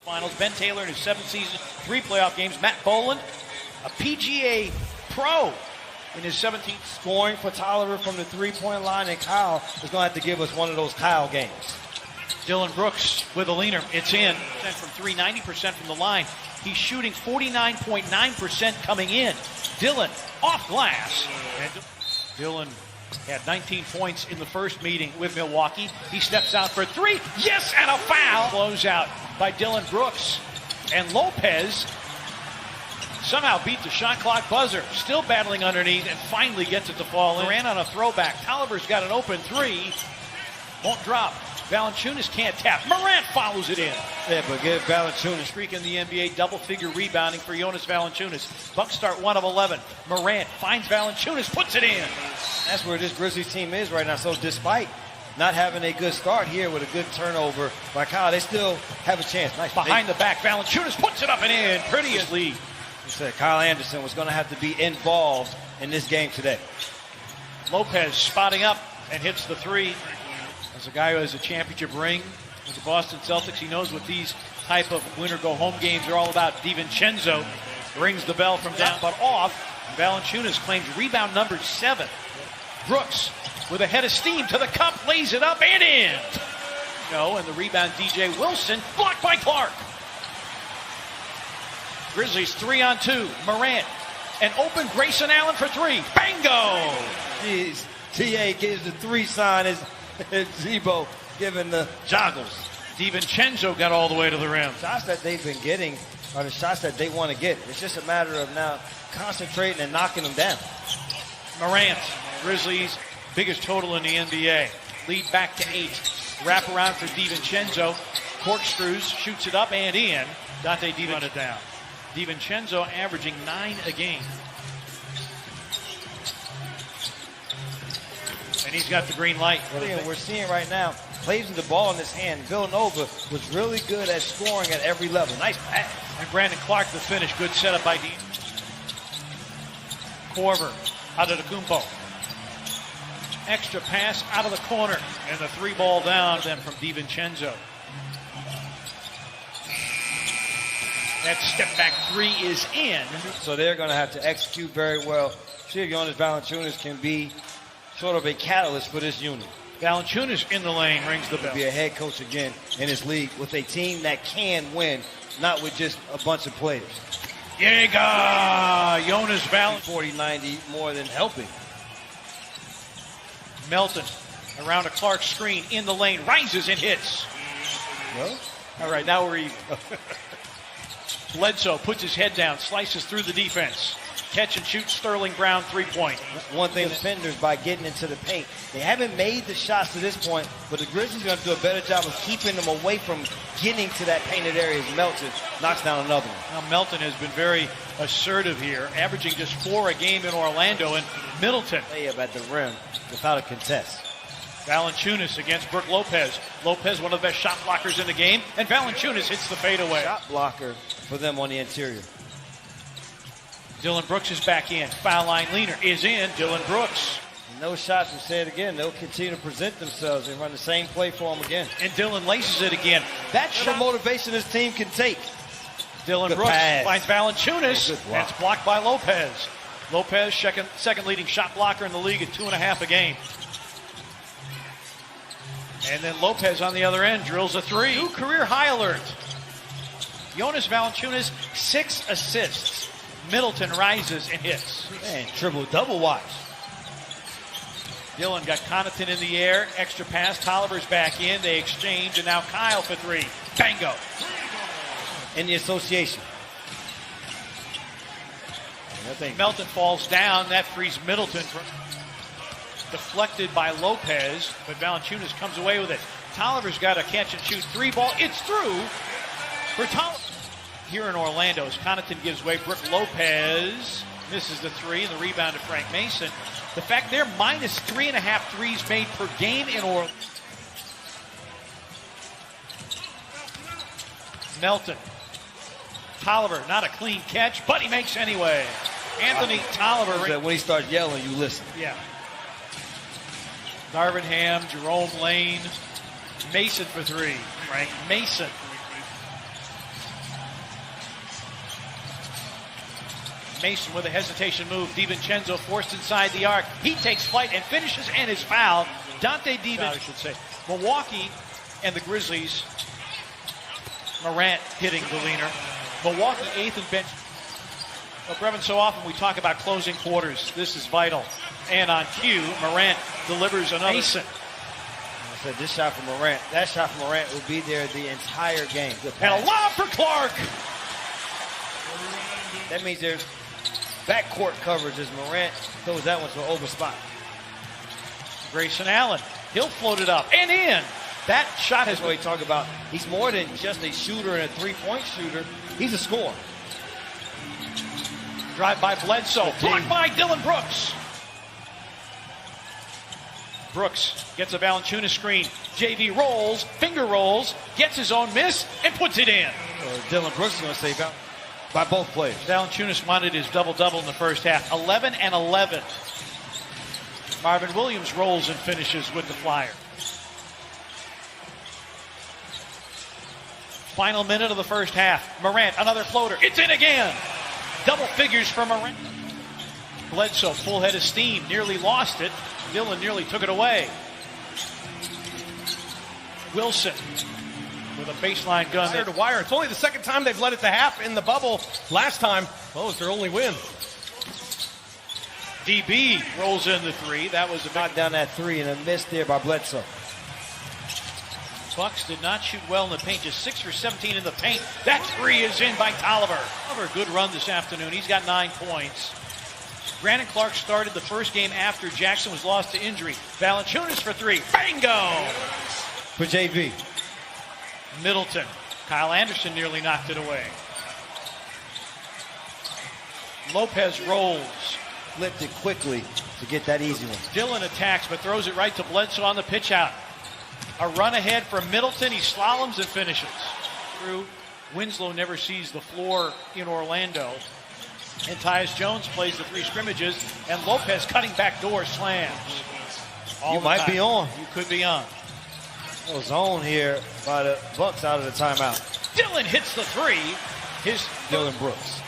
Finals. Ben Taylor in his 7th season, 3 playoff games. Matt Boland, a PGA pro in his 17th. Scoring for Tolliver from the three-point line, and Kyle is going to have to give us one of those Kyle games. Dylan Brooks with a leaner. It's in. From 3, 90% from the line. He's shooting 49.9% coming in. Dylan off glass. And Dylan had 19 points in the first meeting with Milwaukee. He steps out for 3. Yes, and a foul. Close out by Dylan Brooks. And Lopez somehow beat the shot clock buzzer. Still battling underneath and finally gets it to fall in. Ran on a throwback. Tolliver's got an open 3. Won't drop. Valanciunas can't tap. Morant follows it in. Yeah, but give Valanciunas. Streak in the NBA, double-figure rebounding for Jonas Valanciunas. Bucks start 1 of 11. Morant finds Valanciunas, puts it in. That's where this Grizzlies team is right now. So despite not having a good start here with a good turnover by Kyle, they still have a chance. Nice. Behind the back, Valanciunas puts it up and in. Prettiest lead. You said Kyle Anderson was going to have to be involved in this game today. Lopez spotting up and hits the 3. As a guy who has a championship ring with the Boston Celtics, he knows what these type of winner-go-home games are all about. DiVincenzo rings the bell from down, but off. Valanciunas claims rebound number 7. Brooks with a head of steam to the cup, lays it up and in. No, and the rebound, DJ Wilson, blocked by Clark. Grizzlies 3-on-2. Morant, and open Grayson Allen for 3. Bango! Jeez, TA gives the 3 sign as Zebo giving the joggles. DiVincenzo got all the way to the rim. Shots that they've been getting are the shots that they want to get. It's just a matter of now concentrating and knocking them down. Morant, Grizzlies' biggest total in the NBA. Lead back to 8. Wrap around for DiVincenzo. Corkscrews, shoots it up and in. Dante DiVincenzo it down. DiVincenzo averaging 9 a game. And he's got the green light. We're seeing right now, plays with the ball in his hand. Villanova was really good at scoring at every level. Nice pass. And Brandon Clark the finish. Good setup by Dean. Korver out of the Kumpo. Extra pass out of the corner. And the 3 ball down then from DiVincenzo. That step back 3 is in. So they're going to have to execute very well. See if Jonas Valanciunas can be sort of a catalyst for this unit. Valanciunas in the lane, rings the bell. Be a head coach again in his league with a team that can win, not with just a bunch of players. Jaeger! Jonas Valanciunas. 40-90 more than helping. Melton around a Clark screen in the lane, rises and hits. Well, all right, now we're even. Bledsoe puts his head down, slices through the defense. Catch and shoot Sterling Brown 3-point. One thing, the defenders, by getting into the paint, they haven't made the shots to this point, but the Grizzlies are going to do a better job of keeping them away from getting to that painted area as Melton knocks down another one. Now Melton has been very assertive here, averaging just 4 a game in Orlando. And Middleton layup at the rim without a contest. Valanciunas against Brook Lopez. Lopez, one of the best shot blockers in the game, and Valanciunas hits the fadeaway. Shot blocker for them on the interior. Dylan Brooks is back in. Foul line leaner is in. Dylan Brooks. And those shots, we say it again, they'll continue to present themselves and run the same play for them again. And Dylan laces it again. That's the motivation this team can take. Dylan Good Brooks pass. finds Valanciunas. That's blocked by Lopez. Lopez, second leading shot blocker in the league at 2.5 a game. And then Lopez on the other end drills a 3. New career high alert. Jonas Valanciunas, 6 assists. Middleton rises and hits. Man, triple-double watch. Dylan got Connaughton in the air. Extra pass. Tolliver's back in. They exchange, and now Kyle for 3. Bango. In the association. Melton falls down. That frees Middleton. Deflected by Lopez, but Valanciunas comes away with it. Tolliver's got a catch-and-shoot 3 ball. It's through for Tolliver. Here in Orlando, as Connaughton gives way, Brook Lopez misses the 3 and the rebound to Frank Mason. The fact they're minus 3.5 threes made per game in Orlando. Melton. Tolliver, not a clean catch, but he makes anyway. Anthony Tolliver. When he starts yelling, you listen. Yeah. Darvin Ham, Jerome Lane, Mason for 3. Frank Mason. Mason with a hesitation move. DiVincenzo forced inside the arc. He takes flight and finishes and is fouled. Dante DiVincenzo, I should say. Milwaukee and the Grizzlies. Morant hitting the leaner. Milwaukee 8th and bench. Well, Brevin, so often we talk about closing quarters. This is vital. And on cue, Morant delivers another. Mason. I said this shot from Morant. That shot from Morant will be there the entire game. And a lob for Clark. That means there's backcourt coverage as Morant throws that one to an open spot. Grayson Allen. He'll float it up and in. That shot is what we talk about. He's more than just a shooter and a three-point shooter. He's a scorer. Drive by Bledsoe. Blocked by Dylan Brooks. Brooks gets a Valanciunas screen. JV rolls, finger rolls, gets his own miss, and puts it in. Dylan Brooks is going to save out by both players. Valanciunas wanted his double-double in the first half. 11 and 11. Marvin Williams rolls and finishes with the flyer. Final minute of the first half. Morant, another floater. It's in again. Double figures for Morant. Bledsoe, full head of steam. Nearly lost it. Dillon nearly took it away. Wilson with a baseline gun. Wire to wire. It's only the second time they've let it to half in the bubble. Last time, well, it was their only win. DB rolls in the three. That was a knock down that three and a miss there by Bledsoe. Bucks did not shoot well in the paint, just 6 for 17 in the paint. That three is in by Tolliver. Tolliver, good run this afternoon. He's got 9 points. Brandon Clark started the first game after Jackson was lost to injury. Valanciunas for 3. Bingo! For JV. Middleton. Kyle Anderson nearly knocked it away. Lopez rolls. Flipped it quickly to get that easy one. Dillon attacks, but throws it right to Bledsoe on the pitch out. A run ahead from Middleton. He slaloms and finishes. Through. Winslow never sees the floor in Orlando. And Tyus Jones plays the 3 scrimmages. And Lopez cutting back door slams. You might be on. You could be on. A zone here by the Bucks out of the timeout. Dillon hits the 3. Dylan Brooks.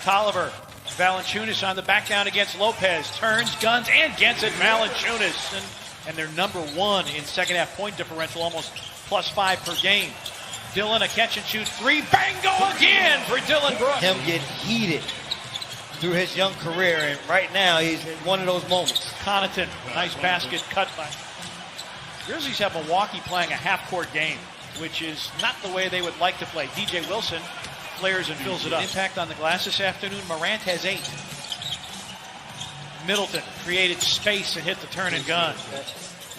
Tolliver. Valanciunas on the back down against Lopez. Turns, guns, and gets it. Valanciunas. And they're number 1 in second half point differential, almost +5 per game. Dillon, a catch and shoot 3. Bango again for Dylan Brooks. Him get heated through his young career, and right now he's in one of those moments. Connaughton, nice basket cut by. Grizzlies have Milwaukee playing a half-court game, which is not the way they would like to play. DJ Wilson flares and fills it up. Impact on the glass this afternoon. Morant has 8. Middleton created space and hit the turn and gun.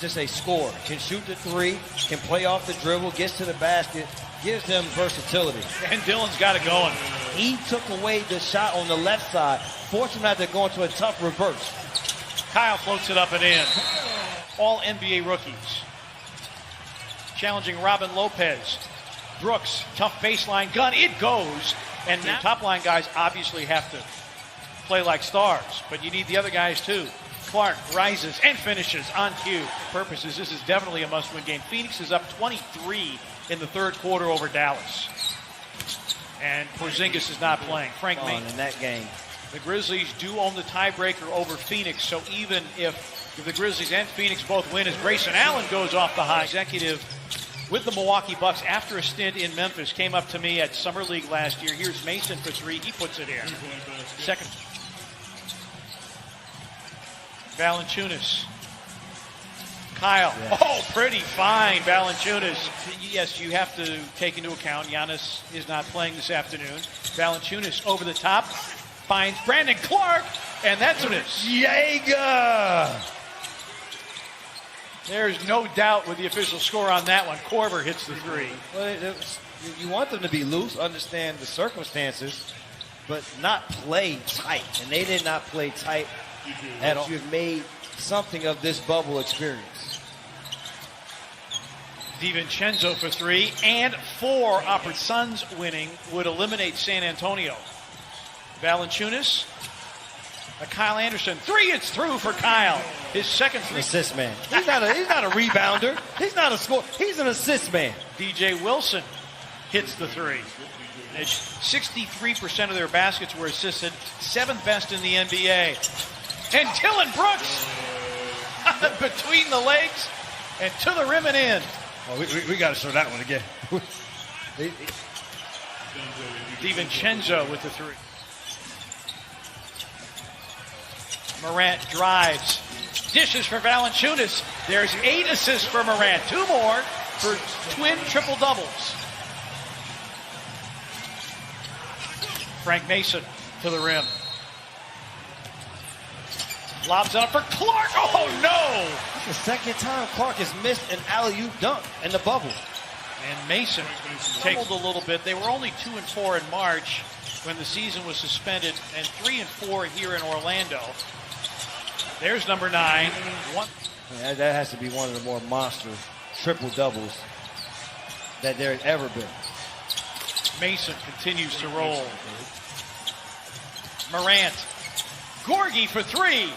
Just a scorer. Can shoot the 3, can play off the dribble, gets to the basket, gives them versatility. And Dillon's got it going. He took away the shot on the left side, forced him to go into a tough reverse. Kyle floats it up and in. All NBA rookies. Challenging Robin Lopez. Brooks, tough baseline gun. It goes. And now top line guys obviously have to play like stars, but you need the other guys too. Clark rises and finishes on cue. Purposes, this is definitely a must-win game. Phoenix is up 23 in the third quarter over Dallas. And Porzingis is not playing. Frank Mason in that game. The Grizzlies do own the tiebreaker over Phoenix, so even if the Grizzlies and Phoenix both win, as Grayson Allen goes off the high. Executive with the Milwaukee Bucks after a stint in Memphis came up to me at Summer League last year. Here's Mason for 3. He puts it in. Second. Valanciunas. Kyle. Yeah. Oh, pretty fine, Valanciunas. Yes, you have to take into account Giannis is not playing this afternoon. Valanciunas over the top. Finds Brandon Clark. And that's a miss. Jaeger! There's no doubt with the official score on that one. Korver hits the 3. Well, you want them to be loose, understand the circumstances, but not play tight. And they did not play tight at all. You've made something of this bubble experience. DiVincenzo for 3 and 4. Suns winning would eliminate San Antonio. Valanciunas. Kyle Anderson. 3, it's through for Kyle. His second 3. Assist man. He's not a rebounder. He's not a scorer. He's an assist man. DJ Wilson hits the three. 63% of their baskets were assisted, 7th best in the NBA. And Dillon Brooks between the legs and to the rim and in. Well, we got to show that one again. DiVincenzo with the three. Morant drives. Dishes for Valanciunas. There's 8 assists for Morant. 2 more for twin triple-doubles. Frank Mason to the rim. Lobs it up for Clark. Oh, no! The second time Clark has missed an alley-oop dunk in the bubble. And Mason tumbled a little bit. They were only 2-4 in March when the season was suspended, and 3-4 here in Orlando. There's number 9. That has to be one of the more monster triple-doubles that there has ever been. Mason continues to roll. Morant. Gorgie for 3.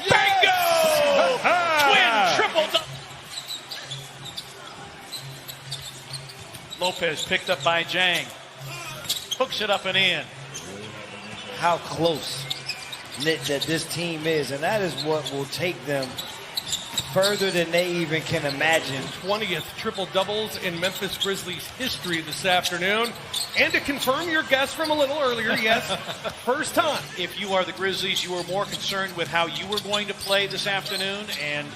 Bingo! Twin triple-double. Lopez picked up by Jang. Hooks it up and in. How close knit that this team is, and that is what will take them further than they even can imagine. 20th triple-doubles in Memphis Grizzlies history this afternoon. And to confirm your guess from a little earlier, yes, first time. If you are the Grizzlies, you were more concerned with how you were going to play this afternoon, and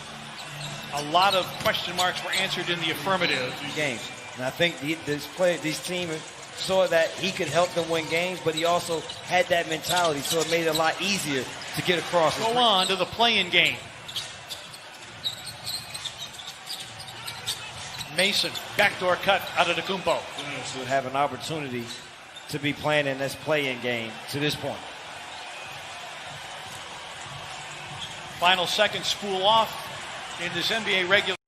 a lot of question marks were answered in the affirmative. Games. And I think these teams saw that he could help them win games, but he also had that mentality, so it made it a lot easier to get across. Go on to the play-in game. Mason, backdoor cut out of Antetokounmpo. So have an opportunity to be playing in this play-in game to this point. Final seconds spool off in this NBA regular.